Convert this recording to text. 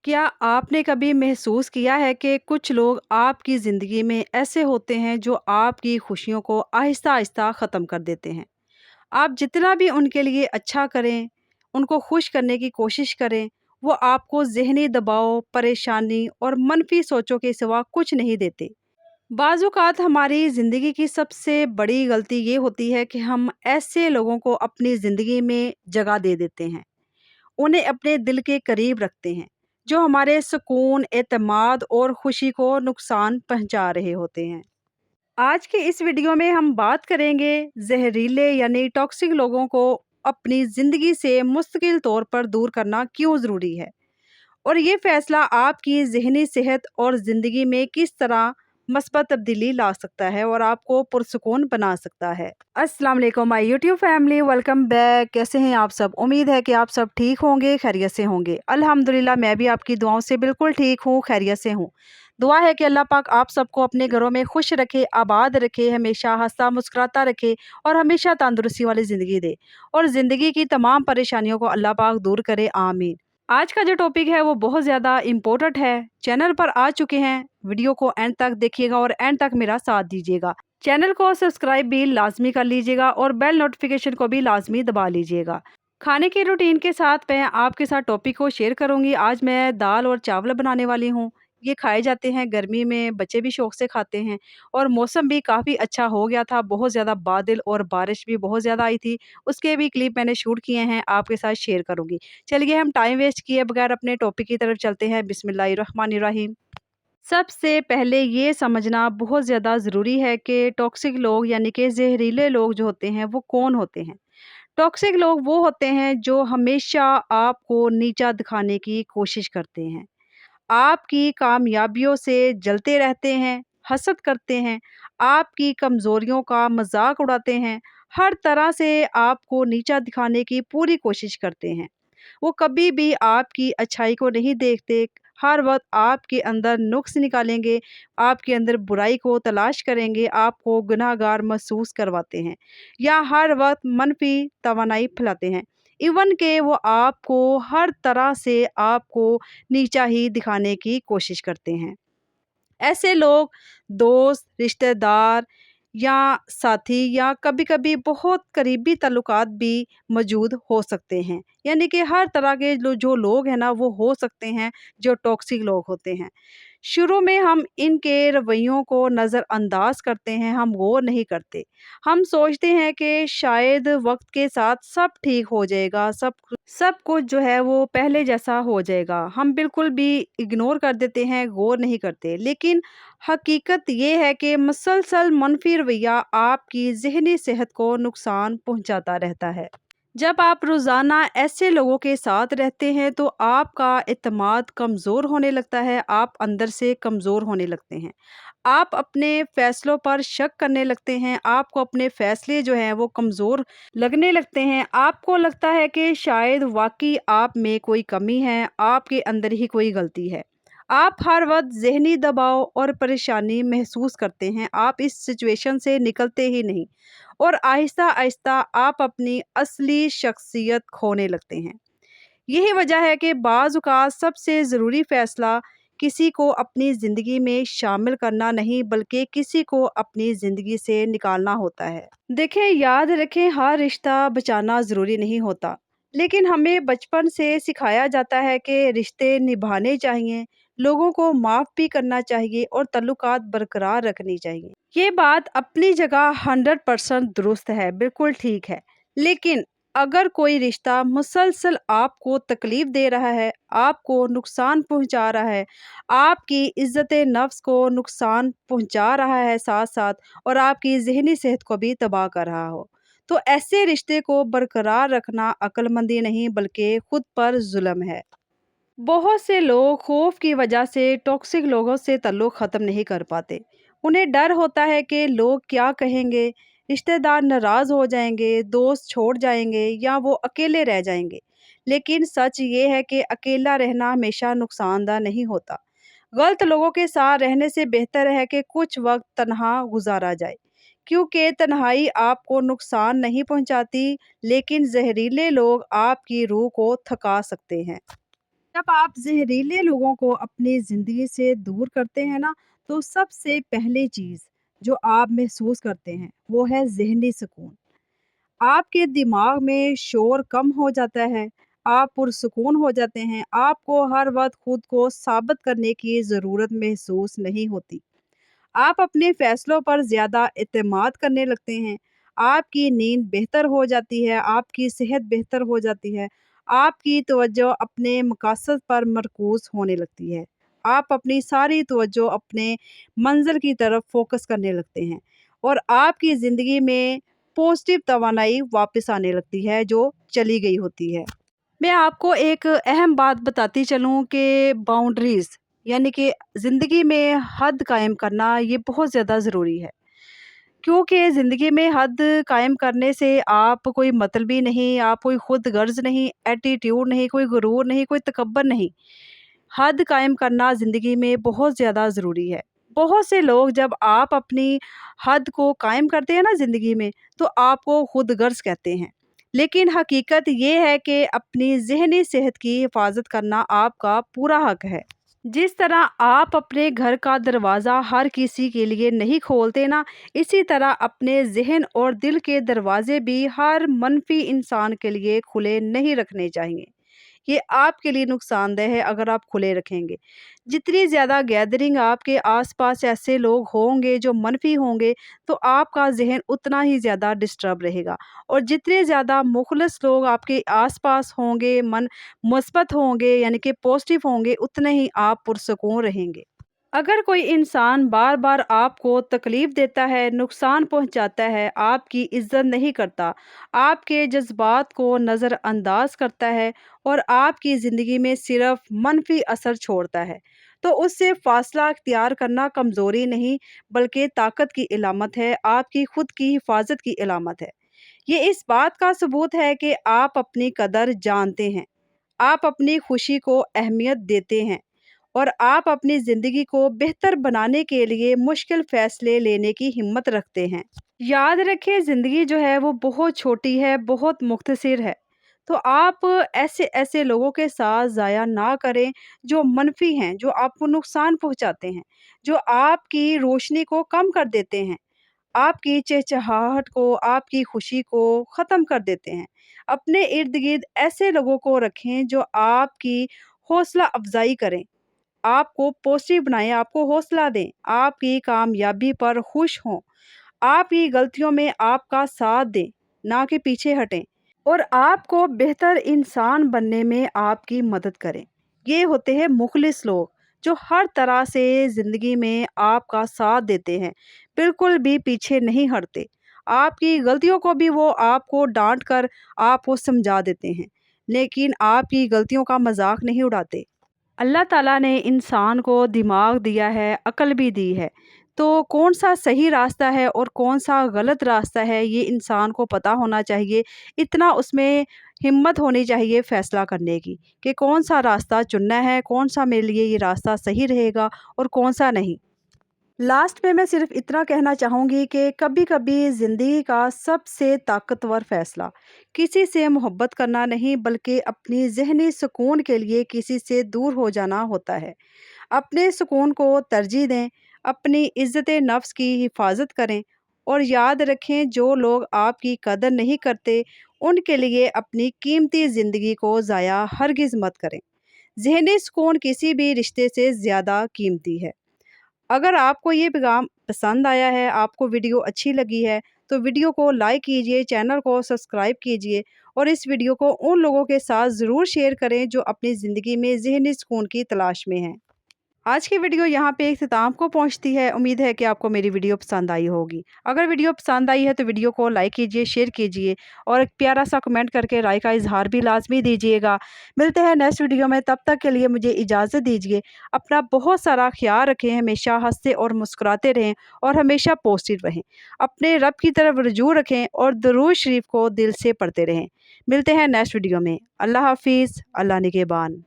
क्या आपने कभी महसूस किया है कि कुछ लोग आपकी ज़िंदगी में ऐसे होते हैं जो आपकी खुशियों को आहिस्ता-आहिस्ता ख़त्म कर देते हैं? आप जितना भी उनके लिए अच्छा करें, उनको खुश करने की कोशिश करें, वो आपको ज़हनी दबाव, परेशानी और मनफ़ी सोचों के सिवा कुछ नहीं देते। बाज़-औक़ात हमारी ज़िंदगी की सबसे बड़ी गलती ये होती है कि हम ऐसे लोगों को अपनी ज़िंदगी में जगह दे देते हैं। उन्हें अपने दिल के करीब रखते हैं, जो हमारे सुकून, एतमाद और खुशी को नुकसान पहुंचा रहे होते हैं। आज के इस वीडियो में हम बात करेंगे जहरीले यानी टॉक्सिक लोगों को अपनी ज़िंदगी से मुस्तकिल तौर पर दूर करना क्यों ज़रूरी है और ये फ़ैसला आपकी ज़हनी सेहत और ज़िंदगी में किस तरह मस्बत तब्दीली ला सकता है और आपको पुरसुकून बना सकता है। अस्सलाम वालेकुम my YouTube family, welcome back. कैसे हैं आप सब? उम्मीद है कि आप सब ठीक होंगे, खैरियत से होंगे। अल्हम्दुलिल्लाह मैं भी आपकी दुआओं से बिल्कुल ठीक हूँ, खैरियत से हूँ। दुआ है कि अल्लाह पाक आप सबको अपने घरों में खुश रखे, आबाद रखे, हमेशा हँसता मुस्कुराता रखे और हमेशा तंदुरुस्ती वाली ज़िंदगी दे और ज़िंदगी की तमाम परेशानियों को अल्लाह पाक दूर करे, आमीन। आज का जो टॉपिक है वो बहुत ज़्यादा इम्पोर्टेंट है। चैनल पर आ चुके हैं, वीडियो को एंड तक देखिएगा और एंड तक मेरा साथ दीजिएगा। चैनल को सब्सक्राइब भी लाजमी कर लीजिएगा और बेल नोटिफिकेशन को भी लाजमी दबा लीजिएगा। खाने के रूटीन के साथ मैं आपके साथ टॉपिक को शेयर करूंगी। आज मैं दाल और चावल बनाने वाली हूँ। ये खाए जाते हैं गर्मी में, बच्चे भी शौक से खाते हैं और मौसम भी काफ़ी अच्छा हो गया था। बहुत ज़्यादा बादल और बारिश भी बहुत ज़्यादा आई थी। उसके भी क्लिप मैंने शूट किए हैं, आपके साथ शेयर करूंगी। चलिए हम टाइम वेस्ट किए बगैर अपने टॉपिक की तरफ चलते हैं। बिस्मिल्लाहिर्रहमानिर्रहीम। सबसे पहले ये समझना बहुत ज़्यादा ज़रूरी है कि टॉक्सिक लोग यानी कि जहरीले लोग जो होते हैं वो कौन होते हैं। टॉक्सिक लोग वो होते हैं जो हमेशा आपको नीचा दिखाने की कोशिश करते हैं, आपकी कामयाबियों से जलते रहते हैं, हसद करते हैं, आपकी कमज़ोरियों का मजाक उड़ाते हैं, हर तरह से आपको नीचा दिखाने की पूरी कोशिश करते हैं। वो कभी भी आपकी अच्छाई को नहीं देखते, हर वक़्त आपके अंदर नुक्स निकालेंगे, आपके अंदर बुराई को तलाश करेंगे, आपको गुनहगार महसूस करवाते हैं या हर वक़्त मनफ़ी तवानाई फैलाते हैं। इवन के वो आपको हर तरह से आपको नीचा ही दिखाने की कोशिश करते हैं। ऐसे लोग दोस्त, रिश्तेदार या साथी या कभी-कभी बहुत करीबी ताल्लुकात भी मौजूद हो सकते हैं। यानी कि हर तरह के जो लोग हैं ना वो हो सकते हैं जो टॉक्सिक लोग होते हैं। शुरू में हम इनके रवैयों को नज़रअंदाज करते हैं, हम गौर नहीं करते। हम सोचते हैं कि शायद वक़्त के साथ सब ठीक हो जाएगा, सब कुछ जो है वो पहले जैसा हो जाएगा। हम बिल्कुल भी इग्नोर कर देते हैं, गौर नहीं करते। लेकिन हकीकत ये है कि मुसलसल मनफ़ी रवैया आपकी ज़हनी सेहत को नुकसान पहुँचाता रहता है। जब आप रोज़ाना ऐसे लोगों के साथ रहते हैं तो आपका एतमाद कमज़ोर होने लगता है, आप अंदर से कमज़ोर होने लगते हैं। आप अपने फ़ैसलों पर शक करने लगते हैं, आपको अपने फ़ैसले जो हैं वो कमज़ोर लगने लगते हैं। आपको लगता है कि शायद वाक़ई आप में कोई कमी है, आपके अंदर ही कोई गलती है। आप हर वक़्त ज़हनी दबाव और परेशानी महसूस करते हैं, आप इस सिचुएशन से निकलते ही नहीं और आहिस्ता-आहिस्ता आप अपनी असली शख्सियत खोने लगते हैं। यही वजह है कि बाज़ औक़ात सबसे ज़रूरी फ़ैसला किसी को अपनी ज़िंदगी में शामिल करना नहीं बल्कि किसी को अपनी ज़िंदगी से निकालना होता है। देखें, याद रखें, हर रिश्ता बचाना ज़रूरी नहीं होता, लेकिन हमें बचपन से सिखाया जाता है कि रिश्ते निभाने चाहिए, लोगों को माफ़ भी करना चाहिए और ताल्लुकात बरकरार रखनी चाहिए। ये बात अपनी जगह 100% दुरुस्त है, बिल्कुल ठीक है। लेकिन अगर कोई रिश्ता मुसलसल आपको तकलीफ़ दे रहा है, आपको नुकसान पहुँचा रहा है, आपकी इज़्ज़त-ए-नफ़्स को नुकसान पहुँचा रहा है साथ-साथ और आपकी ज़हनी सेहत को भी तबाह कर रहा हो, तो ऐसे रिश्ते को बरकरार रखना अक्लमंदी नहीं बल्कि खुद पर ज़ुल्म है। बहुत से लोग खौफ की वजह से टॉक्सिक लोगों से ताल्लुक़ ख़त्म नहीं कर पाते। उन्हें डर होता है कि लोग क्या कहेंगे, रिश्तेदार नाराज़ हो जाएंगे, दोस्त छोड़ जाएंगे या वो अकेले रह जाएंगे। लेकिन सच ये है कि अकेला रहना हमेशा नुकसानदा नहीं होता। गलत लोगों के साथ रहने से बेहतर है कि कुछ वक्त तन्हा गुजारा जाए, क्योंकि तन्हाई आपको नुकसान नहीं पहुंचाती, लेकिन जहरीले लोग आपकी रूह को थका सकते हैं। जब आप ज़हरीले लोगों को अपनी ज़िंदगी से दूर करते हैं ना, तो सबसे पहली चीज़ जो आप महसूस करते हैं, वो है ज़हनी सुकून। आपके दिमाग में शोर कम हो जाता है, आप पुरसुकून हो जाते हैं, आपको हर वक़्त खुद को साबित करने की ज़रूरत महसूस नहीं होती। आप अपने फैसलों पर ज़्यादा एतमाद करने लगते हैं, आपकी नींद बेहतर हो जाती है, आपकी सेहत बेहतर हो जाती है, आपकी तवज्जो अपने मकासद पर मरकूज़ होने लगती है। आप अपनी सारी तवज्जो अपने मंज़िल की तरफ फ़ोकस करने लगते हैं और आपकी ज़िंदगी में पॉज़िटिव तवानाई वापस आने लगती है जो चली गई होती है। मैं आपको एक अहम बात बताती चलूँ कि बाउंड्रीज़ यानी कि ज़िंदगी में हद कायम करना ये बहुत ज़्यादा ज़रूरी है। क्योंकि ज़िंदगी में हद कायम करने से आप कोई मतलबी नहीं, आप कोई खुद गर्ज़ नहीं, एटीट्यूड नहीं, कोई गुरूर नहीं, कोई तकब्बर नहीं। हद कायम करना ज़िंदगी में बहुत ज़्यादा ज़रूरी है। बहुत से लोग जब आप अपनी हद को कायम करते हैं ना ज़िंदगी में, तो आपको खुद गर्ज़ कहते हैं। लेकिन हकीकत ये है कि अपनी ज़हनी सेहत की हिफ़ाज़त करना आपका पूरा हक़ है। जिस तरह आप अपने घर का दरवाज़ा हर किसी के लिए नहीं खोलते ना, इसी तरह अपने ज़हन और दिल के दरवाज़े भी हर मनफ़ी इंसान के लिए खुले नहीं रखने चाहिए। ये आपके लिए नुकसानदेह है अगर आप खुले रखेंगे। जितनी ज़्यादा गैदरिंग आपके आस-पास ऐसे लोग होंगे जो मनफ़ी होंगे, तो आपका ज़हन उतना ही ज़्यादा डिस्टर्ब रहेगा और जितने ज़्यादा मुख़लिस लोग आपके आस-पास होंगे, मुस्बत होंगे यानी कि पॉज़िटिव होंगे, उतने ही आप पुरसुकून रहेंगे। अगर कोई इंसान बार-बार आपको तकलीफ़ देता है, नुकसान पहुँचाता है, आपकी इज़्ज़त नहीं करता, आपके जज़्बात को नज़रअंदाज़ करता है और आपकी ज़िंदगी में सिर्फ़ मनफ़ी असर छोड़ता है, तो उससे फ़ासला इख्तियार करना कमज़ोरी नहीं, बल्कि ताकत की इलामत है, आपकी खुद की हिफ़ाज़त की इलामत है। ये इस बात का सबूत है कि आप अपनी कदर जानते हैं, आप अपनी खुशी को अहमियत देते हैं और आप अपनी ज़िंदगी को बेहतर बनाने के लिए मुश्किल फ़ैसले लेने की हिम्मत रखते हैं। याद रखें ज़िंदगी जो है वो बहुत छोटी है, बहुत मुख्तसर है। तो आप ऐसे-ऐसे लोगों के साथ ज़ाया ना करें जो मनफ़ी हैं, जो आपको नुकसान पहुँचाते हैं, जो आपकी रोशनी को कम कर देते हैं, आपकी चहचहाहट को, आपकी खुशी को ख़त्म कर देते हैं। अपने इर्द-गिर्द ऐसे लोगों को रखें जो आपकी हौसला अफ़ज़ाई करें। आपको पॉज़िटिव बनाएँ, आपको हौसला दें, आपकी कामयाबी पर खुश हों, आपकी गलतियों में आपका साथ दें, ना कि पीछे हटें और आपको बेहतर इंसान बनने में आपकी मदद करें। ये होते हैं मुख़लिस लोग, जो हर तरह से ज़िंदगी में आपका साथ देते हैं, बिल्कुल भी पीछे नहीं हटते। आपकी गलतियों को भी वो आपको डाँट कर आपको समझा देते हैं, लेकिन आपकी गलतियों का मज़ाक नहीं उड़ाते। अल्लाह ताला ने इंसान को दिमाग दिया है, अक़ल भी दी है, तो कौन-सा सही रास्ता है और कौन-सा गलत रास्ता है, ये इंसान को पता होना चाहिए। इतना उसमें हिम्मत होनी चाहिए फ़ैसला करने की कि कौन-सा रास्ता चुनना है, कौन-सा मेरे लिए ये रास्ता सही रहेगा और कौन-सा नहीं। लास्ट में मैं सिर्फ इतना कहना चाहूँगी कि कभी-कभी ज़िंदगी का सबसे ताकतवर फ़ैसला किसी से मोहब्बत करना नहीं बल्कि अपनी ज़हनी सुकून के लिए किसी से दूर हो जाना होता है। अपने सुकून को तरजीह दें, अपनी इज़्ज़त नफ्स की हिफाज़त करें और याद रखें जो लोग आपकी कदर नहीं करते, उनके लिए अपनी कीमती ज़िंदगी को ज़ाया हरगिज़ मत करें। ज़हनी सुकून किसी भी रिश्ते से ज़्यादा कीमती है। अगर आपको ये पैगाम पसंद आया है, आपको वीडियो अच्छी लगी है, तो वीडियो को लाइक कीजिए, चैनल को सब्सक्राइब कीजिए और इस वीडियो को उन लोगों के साथ ज़रूर शेयर करें जो अपनी ज़िंदगी में ज़हनी सुकून की तलाश में हैं। आज की वीडियो यहाँ पे इख्तिताम को पहुँचती है। उम्मीद है कि आपको मेरी वीडियो पसंद आई होगी। अगर वीडियो पसंद आई है तो वीडियो को लाइक कीजिए, शेयर कीजिए और एक प्यारा सा कमेंट करके राय का इज़हार भी लाज़मी दीजिएगा। मिलते हैं नेक्स्ट वीडियो में, तब तक के लिए मुझे इजाज़त दीजिए। अपना बहुत सारा ख़्याल रखें, हमेशा हँसते और मुस्कुराते रहें और हमेशा पॉज़िटिव रहें। अपने रब की तरफ रुजू रखें और दुरूद शरीफ को दिल से पढ़ते रहें। मिलते हैं नेक्स्ट वीडियो में। अल्लाह हाफ़िज़, अल्लाह निगहबान।